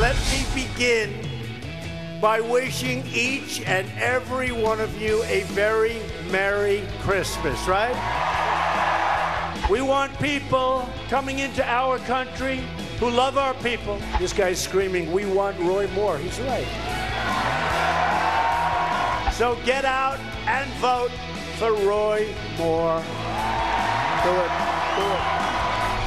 Let me begin by wishing each and every one of you a very Merry Christmas, right? We want people coming into our country who love our people. This guy's screaming, "We want Roy Moore." He's right. So get out and vote for Roy Moore. Do it. Do it.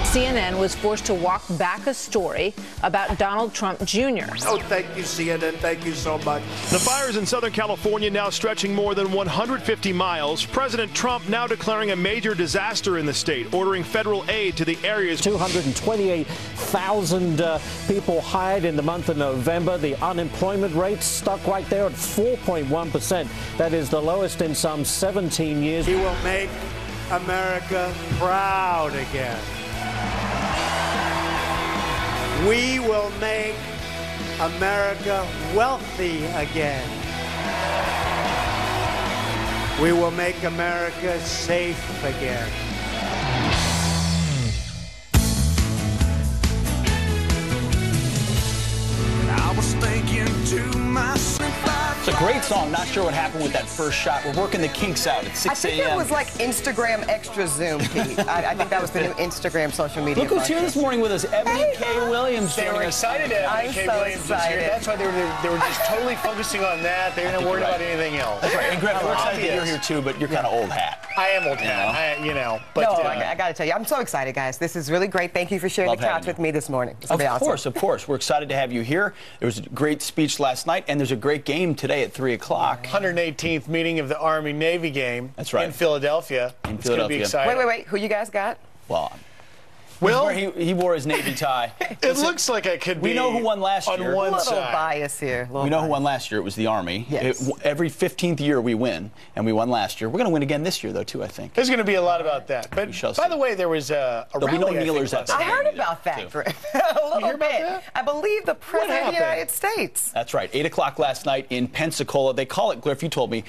CNN was forced to walk back a story about Donald Trump Jr. Oh, thank you, CNN. Thank you so much. The fires in Southern California now stretching more than 150 miles. President Trump now declaring a major disaster in the state, ordering federal aid to the areas. 228,000 people hired in the month of November. The unemployment rate stuck right there at 4.1%. That is the lowest in some 17 years. He will make America proud again. We will make America wealthy again. We will make America safe again. I was thinking to myself. It's a great song. Not sure what happened with that first shot. We're working the kinks out at 6 a.m. I think it was like Instagram extra zoom, Pete. I think that was the new Instagram social media. Look who's here this morning with us, Ebony K. Williams. They were excited to have Ebony K. Williams here. That's why they were just totally focusing on that. They weren't worried about anything else. That's right. And Greg, we're excited that you're here too, but you're kind of old hat. I am old hat. But no, I got to tell you, I'm so excited, guys. This is really great. Thank you for sharing the couch with me this morning. Of course, of course. We're excited to have you here. There was a great speech last night, and there's a great game today at 3 o'clock. 118th meeting of the Army-Navy game. That's right. In Philadelphia. It's going to be exciting. Wait. Who you guys got? Well, he wore his Navy tie. It looks like I could be. We know who won last year. A little bias here. We know who won last year. It was the Army. Yes. Every 15th year we win, and we won last year. We're going to win again this year, though, too, I think. There's going to be a lot about that. But by the way, there was a rally. There'll be no kneelers at that. I heard about that, Griff. A little bit. I believe the President of the United States. That's right. 8 o'clock last night in Pensacola. They call it, Griff, you told me,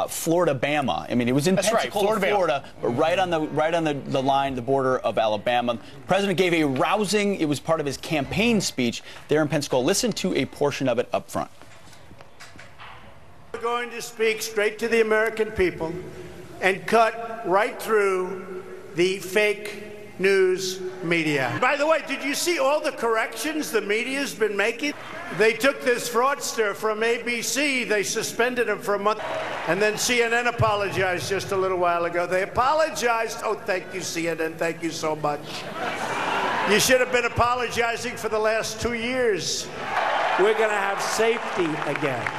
Florida-Bama. I mean, it was in Pensacola, Florida, but right on the line, the border of Alabama. The President gave a rousing, it was part of his campaign speech there in Pensacola. Listen to a portion of it up front. We're going to speak straight to the American people and cut right through the fake news media. By the way, did you see all the corrections the media's been making? They took this fraudster from ABC, they suspended him for a month, and then CNN apologized just a little while ago. They apologized. Oh, thank you, CNN. Thank you so much. You should have been apologizing for the last 2 years. We're going to have safety again.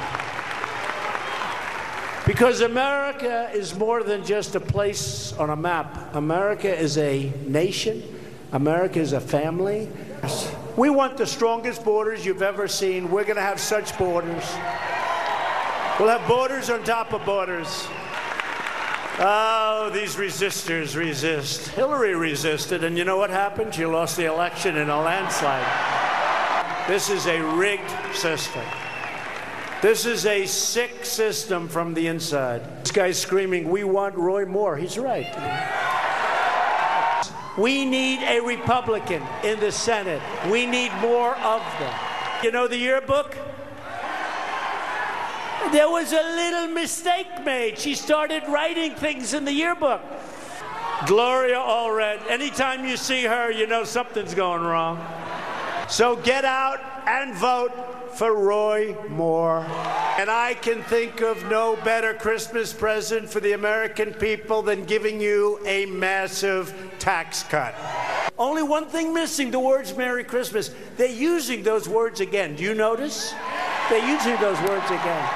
Because America is more than just a place on a map. America is a nation. America is a family. We want the strongest borders you've ever seen. We're going to have such borders. We'll have borders on top of borders. Oh, these resistors resist. Hillary resisted, and you know what happened? She lost the election in a landslide. This is a rigged system. This is a sick system from the inside. This guy's screaming, "We want Roy Moore." He's right. We need a Republican in the Senate. We need more of them. You know the yearbook? There was a little mistake made. She started writing things in the yearbook. Gloria Allred. Anytime you see her, you know something's going wrong. So get out and vote for Roy Moore. And I can think of no better Christmas present for the American people than giving you a massive tax cut. Only one thing missing, the words Merry Christmas. They're using those words again. Do you notice? They're using those words again.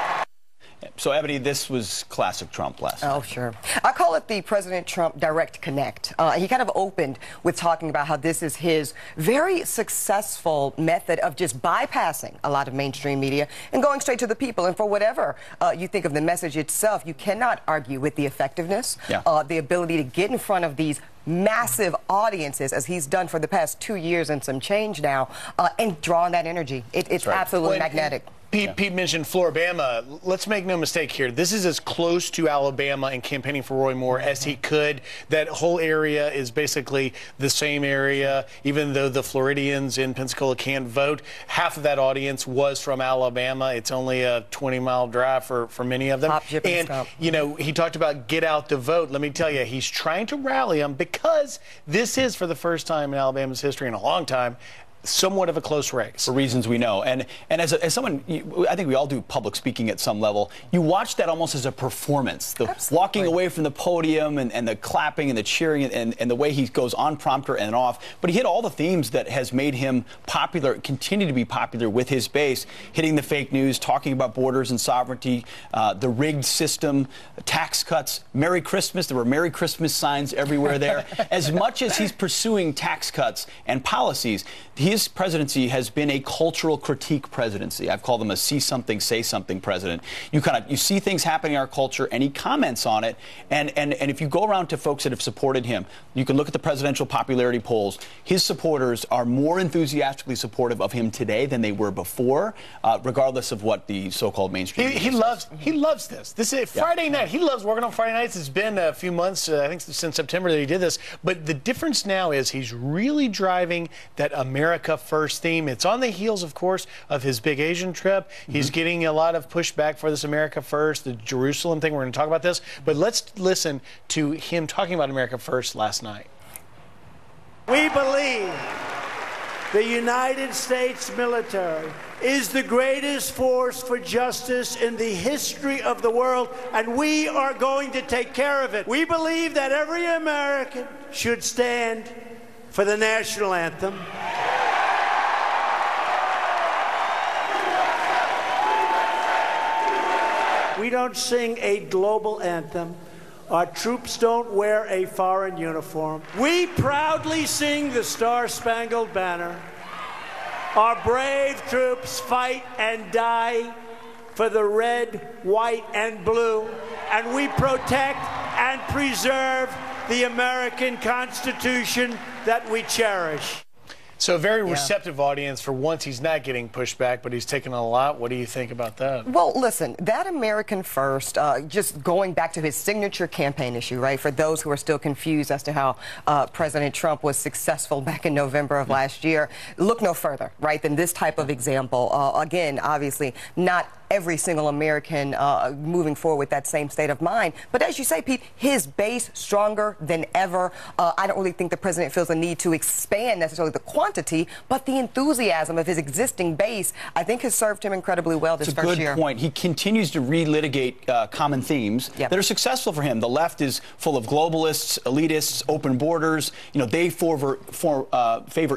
So, Ebony, this was classic Trump last night. Oh, sure. I call it the President Trump Direct Connect. He kind of opened with talking about how this is his very successful method of just bypassing a lot of mainstream media and going straight to the people. And for whatever you think of the message itself, you cannot argue with the effectiveness, the ability to get in front of these massive audiences, as he's done for the past 2 years and some change now, and draw on that energy. It's absolutely magnetic. Pete mentioned Floribama. Let's make no mistake here. This is as close to Alabama and campaigning for Roy Moore as he could. That whole area is basically the same area. Even though the Floridians in Pensacola can't vote, half of that audience was from Alabama. It's only a 20-mile drive for many of them. And, you know, he talked about get out the vote. Let me tell you, he's trying to rally them because this is, for the first time in Alabama's history in a long time, somewhat of a close race. For reasons we know. And as someone, I think we all do public speaking at some level, you watch that almost as a performance. The walking away from the podium and the clapping and the cheering and the way he goes on prompter and off. But he hit all the themes that has made him popular, continue to be popular with his base, hitting the fake news, talking about borders and sovereignty, the rigged system, tax cuts, Merry Christmas. There were Merry Christmas signs everywhere there. As much as he's pursuing tax cuts and policies, his presidency has been a cultural critique presidency. I've called him a see something, say something president. You see things happening in our culture, and he comments on it. And if you go around to folks that have supported him, you can look at the presidential popularity polls. His supporters are more enthusiastically supportive of him today than they were before, regardless of what the so-called mainstream. He loves this. This is Friday night. He loves working on Friday nights. It's been a few months, I think since September, that he did this. But the difference now is he's really driving that America First theme. It's on the heels, of course, of his big Asian trip. He's getting a lot of pushback for this America First, the Jerusalem thing. We're going to talk about this. But let's listen to him talking about America First last night. We believe the United States military is the greatest force for justice in the history of the world, and we are going to take care of it. We believe that every American should stand for the national anthem. We don't sing a global anthem. Our troops don't wear a foreign uniform. We proudly sing the Star-Spangled Banner. Our brave troops fight and die for the red, white, and blue. And we protect and preserve the American Constitution that we cherish. So a very receptive audience. For once, he's not getting pushback, but he's taking a lot. What do you think about that? Well, listen, that American First, just going back to his signature campaign issue, right, for those who are still confused as to how President Trump was successful back in November of last year, look no further, right, than this type of example. Again, obviously, not every single American moving forward with that same state of mind. But as you say, Pete, his base stronger than ever. I don't really think the president feels a need to expand necessarily the quantity, but the enthusiasm of his existing base, I think, has served him incredibly well this first year. It's a good point. He continues to relitigate common themes that are successful for him. The left is full of globalists, elitists, open borders. You know, they favor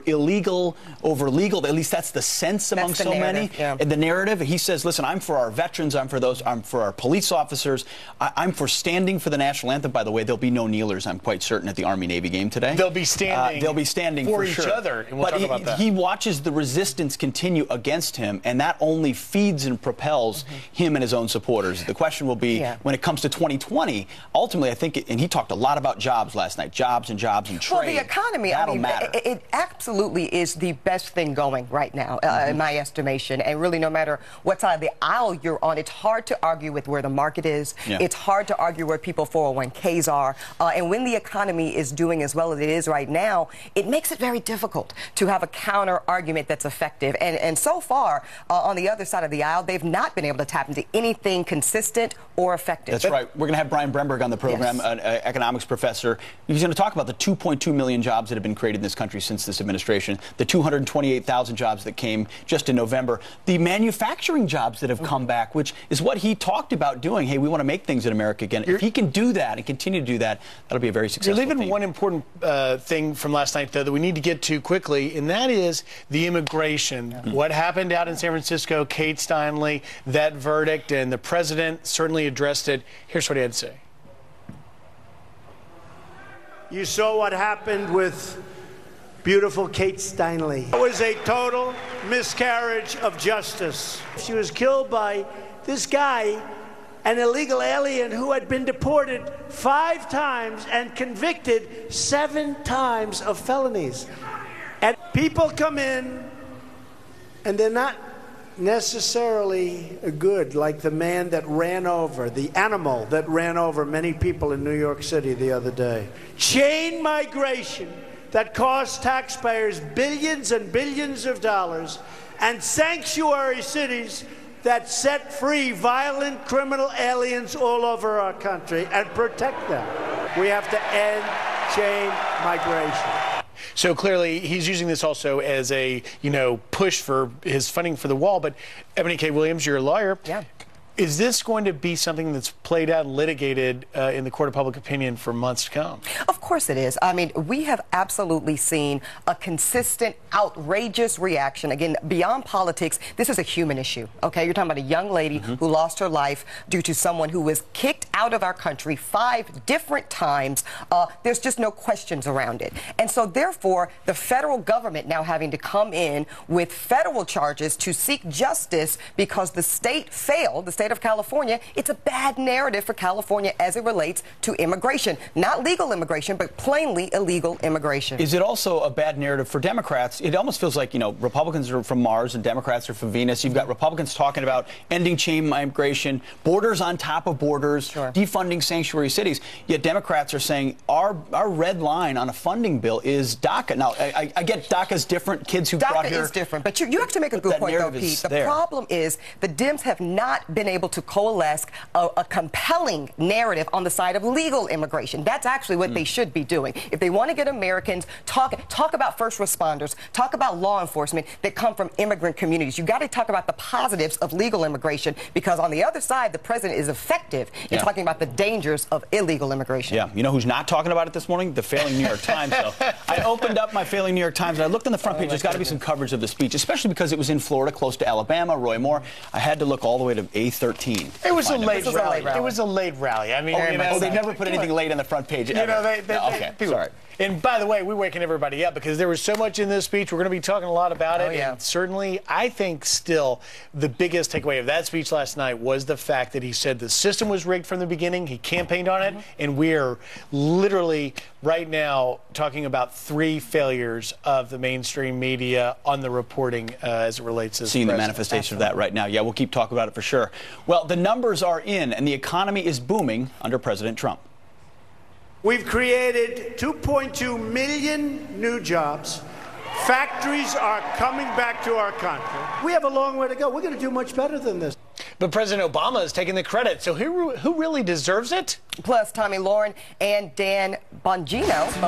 illegal over legal. At least that's the sense among so many. And the narrative, he says, listen, I'm for our veterans, I'm for our police officers, I'm for standing for the national anthem. By the way, there'll be no kneelers, I'm quite certain, at the Army-Navy game today. They'll be standing for each sure. other, and we'll talk about that. He watches the resistance continue against him, and that only feeds and propels him and his own supporters. The question will be, when it comes to 2020, ultimately, I think, and he talked a lot about jobs last night, jobs and trade. Well, the economy, I mean, it absolutely is the best thing going right now, in my estimation, and really no matter what side of the aisle you're on, it's hard to argue with where the market is. It's hard to argue where people 401ks are. And when the economy is doing as well as it is right now, it makes it very difficult to have a counter argument that's effective. And so far, on the other side of the aisle, they've not been able to tap into anything consistent or effective. That's right. We're going to have Brian Bremberg on the program, an economics professor. He's going to talk about the 2.2 million jobs that have been created in this country since this administration, the 228,000 jobs that came just in November, the manufacturing jobs that have come back, which is what he talked about doing. Hey, we want to make things in America again. If he can do that and continue to do that, that'll be a very successful You're leaving one important thing from last night, though, that we need to get to quickly, and that is the immigration. What happened out in San Francisco, Kate Steinle, that verdict, and the president certainly addressed it. Here's what he had to say. You saw what happened with beautiful Kate Steinle. It was a total miscarriage of justice. She was killed by this guy, an illegal alien who had been deported 5 times and convicted 7 times of felonies. And people come in and they're not necessarily good, like the man that ran over, the animal that ran over many people in New York City the other day. Chain migration that costs taxpayers billions and billions of dollars, and sanctuary cities that set free violent criminal aliens all over our country and protect them. We have to end chain migration. So clearly, he's using this also as a, push for his funding for the wall. But Ebony K. Williams, you're a lawyer. Yeah. Is this going to be something that's played out and litigated in the court of public opinion for months to come? Of course it is. I mean, we have absolutely seen a consistent, outrageous reaction. Again, beyond politics, this is a human issue, okay? You're talking about a young lady who lost her life due to someone who was kicked out of our country 5 different times. There's just no questions around it. And so, therefore, the federal government now having to come in with federal charges to seek justice because the state failed, the state of California, it's a bad narrative for California as it relates to immigration. Not legal immigration, but plainly illegal immigration. Is it also a bad narrative for Democrats? It almost feels like, Republicans are from Mars and Democrats are from Venus. You've got Republicans talking about ending chain migration, borders on top of borders, defunding sanctuary cities. Yet Democrats are saying our red line on a funding bill is DACA. Now, I get DACA's different. Kids who brought here. DACA is different, but you actually make a good point, though, Pete. The problem is the Dems have not been able to coalesce a compelling narrative on the side of legal immigration. That's actually what they should be doing. If they want to get Americans, talk about first responders, talk about law enforcement that come from immigrant communities. You got to talk about the positives of legal immigration, because on the other side, the president is effective in talking about the dangers of illegal immigration. Yeah, you know who's not talking about it this morning? The failing New York Times. So I opened up my failing New York Times and I looked on the front page. There's got to be some coverage of the speech, especially because it was in Florida, close to Alabama, Roy Moore. I had to look all the way to A13. It was a late rally. It was a late rally. I mean, they never put anything late on the front page. Okay, sorry. And by the way, we're waking everybody up because there was so much in this speech. We're going to be talking a lot about it. And certainly, I think still the biggest takeaway of that speech last night was the fact that he said the system was rigged from the beginning. He campaigned on it. And we're literally right now talking about 3 failures of the mainstream media on the reporting as it relates to seeing the manifestation of that right now. Yeah, we'll keep talking about it for sure. Well, the numbers are in and the economy is booming under President Trump. We've created 2.2 million new jobs. Factories are coming back to our country. We have a long way to go. We're going to do much better than this. But President Obama is taking the credit. So who really deserves it? Plus, Tommy Lauren and Dan Bongino.